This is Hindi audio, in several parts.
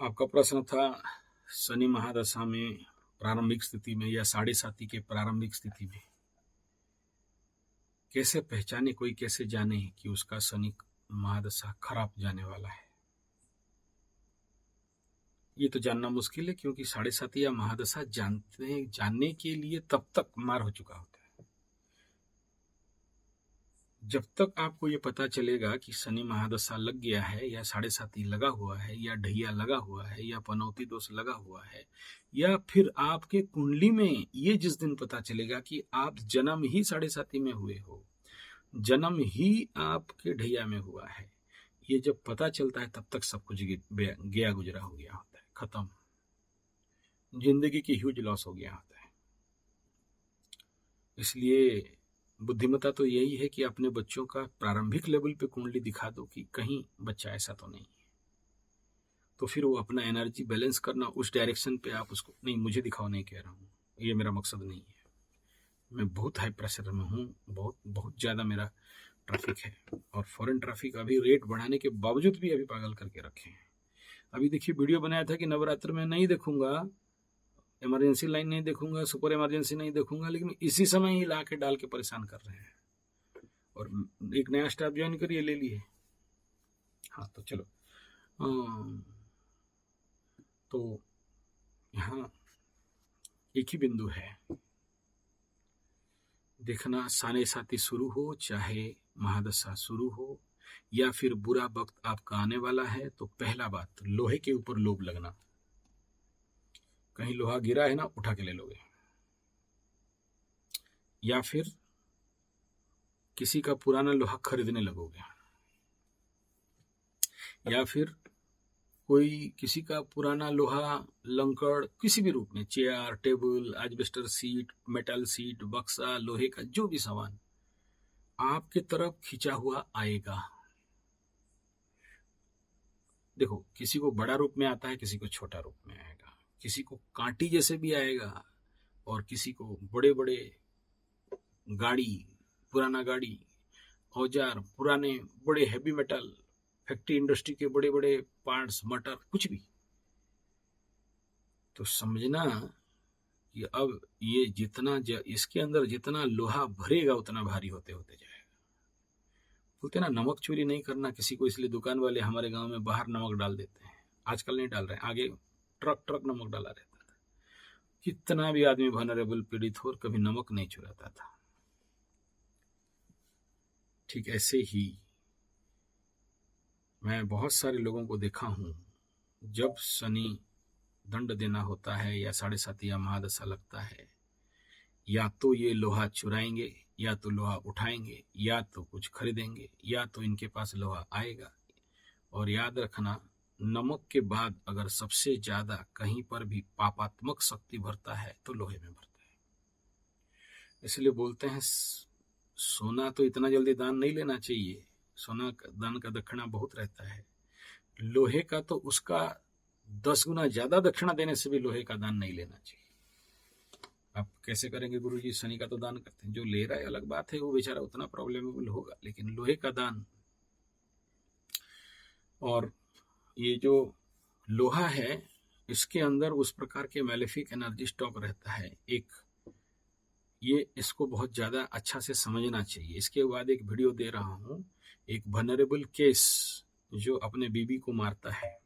आपका प्रश्न था शनि महादशा में प्रारंभिक स्थिति में या साढ़े साती के प्रारंभिक स्थिति में कैसे पहचाने, कोई कैसे जाने कि उसका शनि महादशा खराब जाने वाला है। ये तो जानना मुश्किल है, क्योंकि साढ़े साती या महादशा जानने के लिए तब तक मार हो चुका होता है। जब तक आपको ये पता चलेगा कि शनि महादशा लग गया है या साढ़े साती लगा हुआ है या ढैया लगा हुआ है या पनौती दोष लगा हुआ है, या फिर आपके कुंडली में ये जिस दिन पता चलेगा कि आप जन्म ही साढ़े साती में हुए हो, जन्म ही आपके ढैया में हुआ है, ये जब पता चलता है तब तक सब कुछ गया गुजरा हो गया होता है, खत्म, जिंदगी की ह्यूज लॉस हो गया होता है। इसलिए बुद्धिमत्ता तो यही है कि अपने बच्चों का प्रारंभिक लेवल पे कुंडली दिखा दो कि कहीं बच्चा ऐसा तो नहीं है, तो फिर वो अपना एनर्जी बैलेंस करना उस डायरेक्शन पे आप उसको, नहीं मुझे दिखाओ, नहीं कह रहा हूँ, ये मेरा मकसद नहीं है। मैं बहुत हाई प्रेशर में हूँ, बहुत ज़्यादा मेरा ट्रैफिक है, और फॉरेन ट्रैफिक अभी रेट बढ़ाने के बावजूद भी अभी पागल करके रखे हैं। अभी देखिए वीडियो बनाया था कि नवरात्र में नहीं देखूंगा, इमरजेंसी लाइन नहीं देखूंगा, सुपर इमरजेंसी नहीं देखूंगा, लेकिन इसी समय ही ला के डाल के परेशान कर रहे हैं। और एक नया स्टाफ ज्वाइन करिए, ले लिए। हाँ तो चलो, तो यहाँ एक ही बिंदु है, देखना साढ़े साती शुरू हो चाहे महादशा शुरू हो या फिर बुरा वक्त आपका आने वाला है, तो पहला बात लोहे के ऊपर लोभ लगना। कहीं लोहा गिरा है ना, उठा के ले लोगे, या फिर किसी का पुराना लोहा खरीदने लगोगे, या फिर कोई किसी का पुराना लोहा लंकड़ किसी भी रूप में, chair, table, asbestos sheet, metal sheet, बक्सा, लोहे का जो भी सामान आपके तरफ खींचा हुआ आएगा। देखो, किसी को बड़ा रूप में आता है, किसी को छोटा रूप में आएगा, किसी को कांटी जैसे भी आएगा और किसी को बड़े बड़े गाड़ी, पुराना गाड़ी, औजार, पुराने बड़े हैवी मेटल, फैक्ट्री इंडस्ट्री के बड़े बड़े पार्ट्स, मटर, कुछ भी। तो समझना कि अब ये इसके अंदर जितना लोहा भरेगा उतना भारी होते होते जाएगा। बोलते ना नमक चोरी नहीं करना किसी को, इसलिए दुकान वाले हमारे गांव में बाहर नमक डाल देते हैं, आजकल नहीं डाल रहे हैं, आगे ट्रक नमक डाला रहता था। कितना भी आदमी वनरेबल पीड़ित हो, कभी नमक नहीं चुराता था। ठीक ऐसे ही मैं बहुत सारे लोगों को देखा हूं, जब शनि दंड देना होता है या साढ़े साती या महादशा लगता है, या तो ये लोहा चुराएंगे, या तो लोहा उठाएंगे, या तो कुछ खरीदेंगे, या तो इनके पास लोहा आएगा। और याद रखना, नमक के बाद अगर सबसे ज्यादा कहीं पर भी पापात्मक शक्ति भरता है तो लोहे में भरता है। इसलिए बोलते हैं सोना तो इतना जल्दी दान नहीं लेना चाहिए, सोना दान का दक्षिणा बहुत रहता है, लोहे का तो उसका 10 गुना ज्यादा दक्षिणा देने से भी लोहे का दान नहीं लेना चाहिए। आप कैसे करेंगे गुरुजी, शनि का तो दान करते हैं, जो ले रहा है अलग बात है, वो बेचारा उतना प्रॉब्लमेबल होगा, लेकिन लोहे का दान। और ये जो लोहा है, इसके अंदर उस प्रकार के मैलेफिक एनर्जी स्टॉक रहता है। ये इसको बहुत ज्यादा अच्छा से समझना चाहिए। इसके बाद एक वीडियो दे रहा हूं, एक वनरेबल केस जो अपने बीबी को मारता है,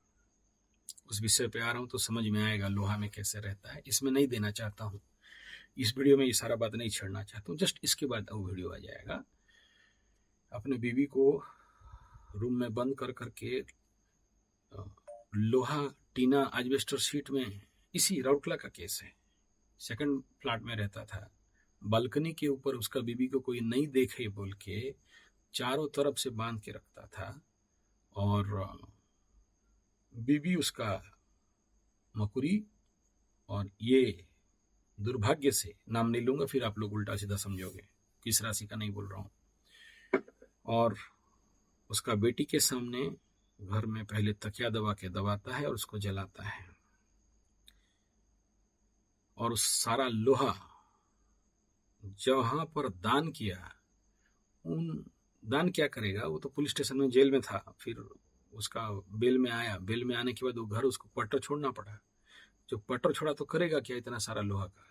उस विषय पे आ रहा हूं, तो समझ में आएगा लोहा में कैसे रहता है। इसमें नहीं देना चाहता हूं, इस वीडियो में ये सारा बात नहीं छेड़ना चाहता हूँ, जस्ट इसके बाद वो वीडियो आ जाएगा। अपने बीवी को रूम में बंद कर करके लोहा, टीना, एस्बेस्टर शीट में, इसी राउरकेला का केस है, सेकंड फ्लैट में रहता था, बालकनी के ऊपर उसका बीवी को कोई नहीं देखे बोल के चारों तरफ से बांध के रखता था, और बीवी उसका मकुरी, और ये दुर्भाग्य से, नाम नहीं लूंगा फिर आप लोग उल्टा सीधा समझोगे, किस राशि का नहीं बोल रहा हूं, और उसका बेटी के सामने घर में पहले तकिया दबाता है और उसको जलाता है, और उस सारा लोहा जहां पर दान किया, दान क्या करेगा, वो तो पुलिस स्टेशन में जेल में था, फिर उसका बेल में आया, बेल में आने के बाद वो घर उसको क्वार्टर छोड़ना पड़ा। जो क्वार्टर छोड़ा तो करेगा क्या इतना सारा लोहा का,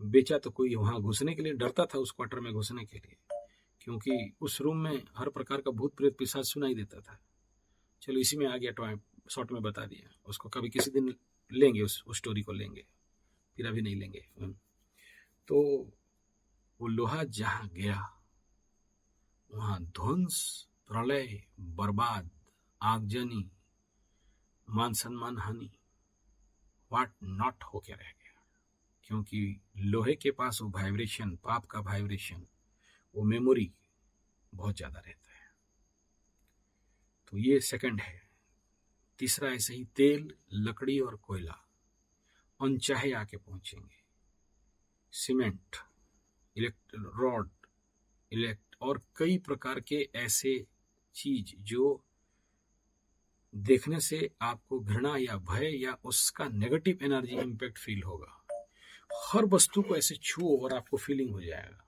बेचा तो कोई वहां घुसने के लिए डरता था, उस क्वार्टर में घुसने के लिए, क्योंकि उस रूम में हर प्रकार का भूत प्रेत पिशाच सुनाई देता था। चलो इसी में आ गया, शॉर्ट में बता दिया उसको, कभी किसी दिन लेंगे उस स्टोरी को लेंगे, फिर अभी नहीं लेंगे। तो वो लोहा जहां गया वहां ध्वंस, प्रलय, बर्बाद, आगजनी, मान सम्मान हानि, वाट नॉट होके रह गया, क्योंकि लोहे के पास वो वाइब्रेशन, पाप का वाइब्रेशन, वो मेमोरी बहुत ज्यादा रहता है। तो ये सेकंड है। तीसरा ऐसे ही तेल, लकड़ी और कोयला अनचाहे आके पहुंचेंगे। सीमेंट, रॉड, और कई प्रकार के ऐसे चीज जो देखने से आपको घृणा या भय या उसका नेगेटिव एनर्जी इंपैक्ट फील होगा। हर वस्तु को ऐसे छुओ और आपको फीलिंग हो जाएगा।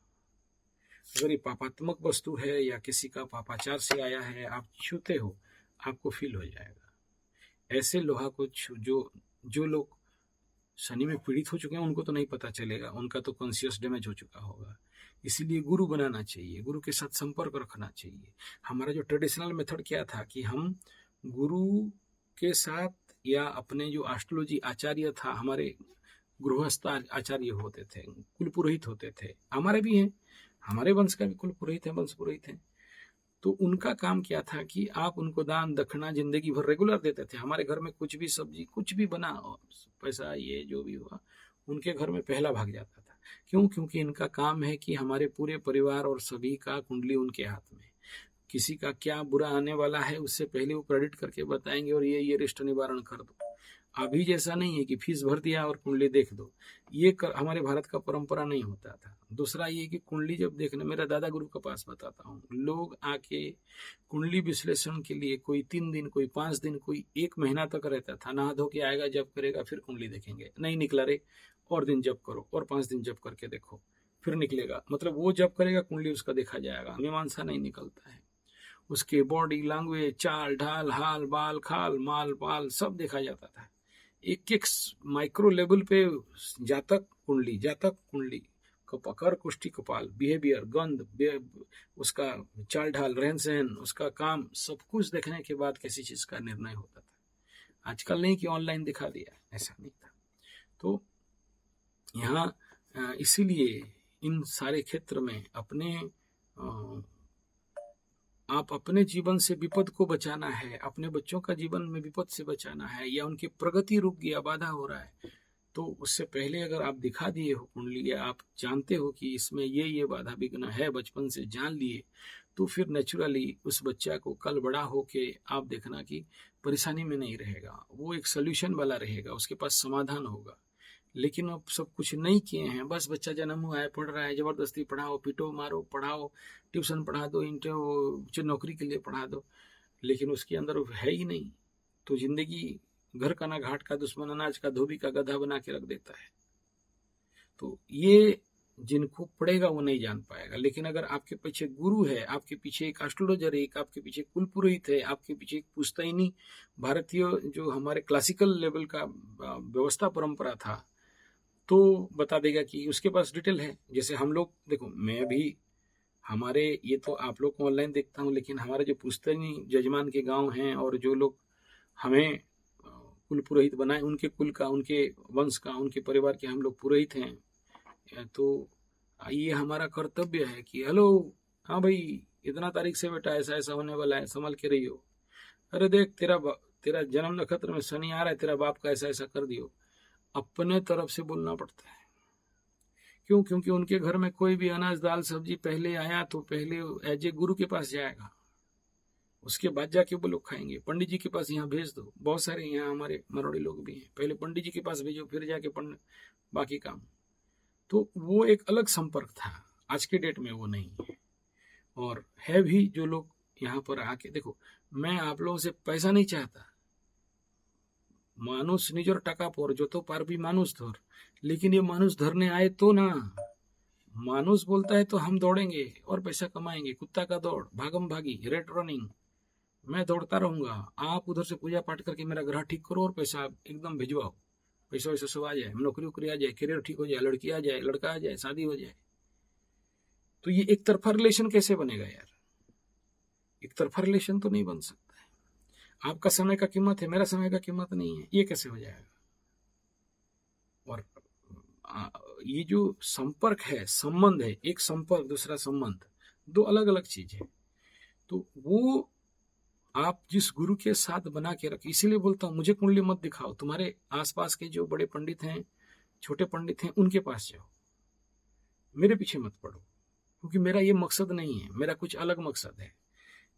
अगर ये पापात्मक वस्तु है या किसी का पापाचार से आया है, आप छूते हो, आपको फील हो जाएगा। ऐसे लोहा को जो लोग शनि में पीड़ित हो चुके हैं उनको तो नहीं पता चलेगा, उनका तो कॉन्शियस डैमेज हो चुका होगा। इसीलिए गुरु बनाना चाहिए, गुरु के साथ संपर्क रखना चाहिए। हमारा जो ट्रेडिशनल मेथड क्या था कि हम गुरु के साथ या अपने जो एस्ट्रोलॉजी आचार्य था, हमारे गृहस्थ आचार्य होते थे, कुल पुरोहित होते थे, हमारे भी हैं, हमारे वंश का भी कुल पुरोहित है, वंश पुरोहित है। तो उनका काम क्या था कि आप उनको दान दक्षिणा जिंदगी भर रेगुलर देते थे। हमारे घर में कुछ भी सब्जी, कुछ भी बना, पैसा ये जो भी हुआ, उनके घर में पहला भाग जाता था। क्यों? क्योंकि इनका काम है कि हमारे पूरे परिवार और सभी का कुंडली उनके हाथ में, किसी का क्या बुरा आने वाला है उससे पहले वो क्रेडिट करके बताएंगे और ये रिष्ट निवारण कर दो। अभी जैसा नहीं है कि फीस भर दिया और कुंडली देख दो, ये हमारे भारत का परंपरा नहीं होता था। दूसरा ये कि कुंडली जब देखने, मेरा दादा गुरु के पास बताता हूँ, लोग आके कुंडली विश्लेषण के लिए कोई 3 दिन, कोई 5 दिन, कोई 1 महीना तक रहता था। नहा धो के आएगा, जब करेगा, फिर कुंडली देखेंगे, नहीं निकला रे, और दिन जब करो, और 5 दिन जब करके देखो, फिर निकलेगा। मतलब वो जब करेगा कुंडली उसका देखा जाएगा, मीमांसा नहीं निकलता है। उसके बॉडी लैंग्वेज, चाल ढाल, हाल बाल, खाल माल पाल सब देखा जाता था। एक एक माइक्रो लेवल पे जातक कुंडली, कर कुष्ठी कपाल, बिहेवियर, गंध, उसका चाल ढाल, रहन सहन, उसका काम, सब कुछ देखने के बाद किसी चीज का निर्णय होता था। आजकल नहीं कि ऑनलाइन दिखा दिया, ऐसा नहीं था। तो यहाँ इसीलिए इन सारे क्षेत्र में आप अपने जीवन से विपद को बचाना है, अपने बच्चों का जीवन में विपद से बचाना है, या उनकी प्रगति रुक गया, बाधा हो रहा है, तो उससे पहले अगर आप दिखा दिए हो कुंडली, या आप जानते हो कि इसमें ये बाधा विघ्न है, बचपन से जान लिए, तो फिर नेचुरली उस बच्चा को कल बड़ा होके आप देखना कि परेशानी में नहीं रहेगा, वो एक सोल्यूशन वाला रहेगा, उसके पास समाधान होगा। लेकिन अब सब कुछ नहीं किए हैं, बस बच्चा जन्म हुआ है, पढ़ रहा है, जबरदस्ती पढ़ाओ, पीटो, मारो, पढ़ाओ, ट्यूशन पढ़ा दो, नौकरी के लिए पढ़ा दो, लेकिन उसके अंदर है ही नहीं, तो जिंदगी घर का ना घाट का दुश्मन, अनाज का धोबी का गधा बना के रख देता है। तो ये जिनको पढ़ेगा वो नहीं जान पाएगा। लेकिन अगर आपके पीछे गुरु है, आपके पीछे एक एस्ट्रोलॉजर है, एक आपके पीछे कुल पुरोहित है, आपके पीछे एक पुश्तैनी भारतीय जो हमारे क्लासिकल लेवल का व्यवस्था परंपरा था, तो बता देगा कि उसके पास डिटेल है। जैसे हम लोग देखो, मैं भी, हमारे ये तो आप लोग को ऑनलाइन देखता हूँ, लेकिन हमारे जो पुश्तैनी जजमान के गांव हैं और जो लोग हमें कुल पुरोहित बनाए, उनके कुल का, उनके वंश का, उनके परिवार के हम लोग पुरोहित हैं, तो ये हमारा कर्तव्य है कि हेलो, हाँ भाई, इतना तारीख से बेटा ऐसा ऐसा होने वाला है, संभल के रहियो। अरे देख, तेरा जन्म नक्षत्र में शनि आ रहा है, तेरा बाप का ऐसा ऐसा कर दियो। अपने तरफ से बोलना पड़ता है। क्यों? क्योंकि उनके घर में कोई भी अनाज दाल सब्जी पहले आया तो पहले एज ए गुरु के पास जाएगा, उसके बाद जाके वो लोग खाएंगे। पंडित जी के पास यहाँ भेज दो, बहुत सारे यहाँ हमारे मरोड़ी लोग भी हैं, पहले पंडित जी के पास भेजो, फिर जाके बाकी काम। तो वो एक अलग संपर्क था, आज के डेट में वो नहीं है। और है भी जो लोग यहाँ पर आके, देखो, मैं आप लोगों से पैसा नहीं चाहता, मानुष निजर टका पर जो तो पार भी मानुष धर, लेकिन ये मानुष धरने आए तो ना, मानुष बोलता है तो हम दौड़ेंगे और पैसा कमाएंगे, कुत्ता का दौड़, भागम भागी, रेट रनिंग, मैं दौड़ता रहूंगा, आप उधर से पूजा पाठ करके मेरा ग्रह ठीक करो और पैसा एकदम भिजवाओ, पैसा वैसा सब आ जाए, नौकरी वोकरी आ जाए, करियर ठीक हो जाए, लड़की आ जाए, लड़का आ जाए, शादी हो जाए। तो ये एक तरफा रिलेशन कैसे बनेगा यार? एक तरफा रिलेशन तो नहीं बन सकता है। आपका समय का कीमत है, मेरा समय का कीमत नहीं है, ये कैसे हो जाएगा? और ये जो संपर्क है, संबंध है, एक संपर्क दूसरा संबंध, दो अलग अलग चीज है। तो वो आप जिस गुरु के साथ बना के रख, इसीलिए बोलता हूं मुझे कुंडली मत दिखाओ, तुम्हारे आसपास के जो बड़े पंडित हैं, छोटे पंडित हैं, उनके पास जाओ, मेरे पीछे मत पड़ो, क्योंकि मेरा ये मकसद नहीं है, मेरा कुछ अलग मकसद है।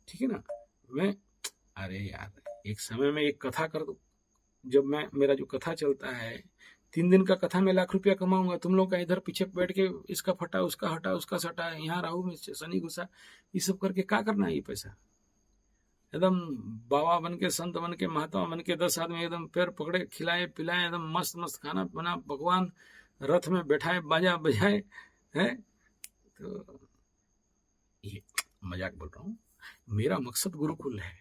ठीक है ना? अरे यार, एक समय में एक कथा कर दो, जब मेरा जो कथा चलता है 3 दिन का कथा में लाख रुपया कमाऊंगा, तुम लोग का इधर पीछे बैठ के इसका फटा, उसका हटा, उसका सटा, यहाँ राहु में शनि घुसा, ये सब करके क्या करना है? ये पैसा एकदम बाबा बन के, संत बन के, महात्मा बन के 10 आदमी एकदम पैर पकड़े, खिलाए पिलाए, एकदम मस्त मस्त खाना बना, भगवान रथ में बैठाए, बाजा बजाए, है? तो ये मजाक बोल रहा हूँ। मेरा मकसद गुरुकुल है,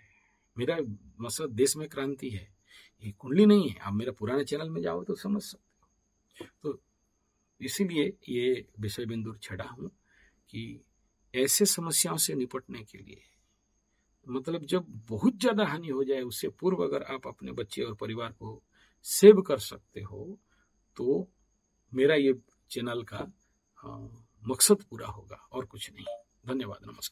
मेरा मकसद देश में क्रांति है, ये कुंडली नहीं है। आप मेरा पुराने चैनल में जाओ तो समझ सकते हो। तो इसीलिए ये विषय बिंदु छड़ा हूं कि ऐसे समस्याओं से निपटने के लिए, मतलब जब बहुत ज्यादा हानि हो जाए, उससे पूर्व अगर आप अपने बच्चे और परिवार को सेव कर सकते हो, तो मेरा ये चैनल का मकसद पूरा होगा और कुछ नहीं। धन्यवाद, नमस्कार।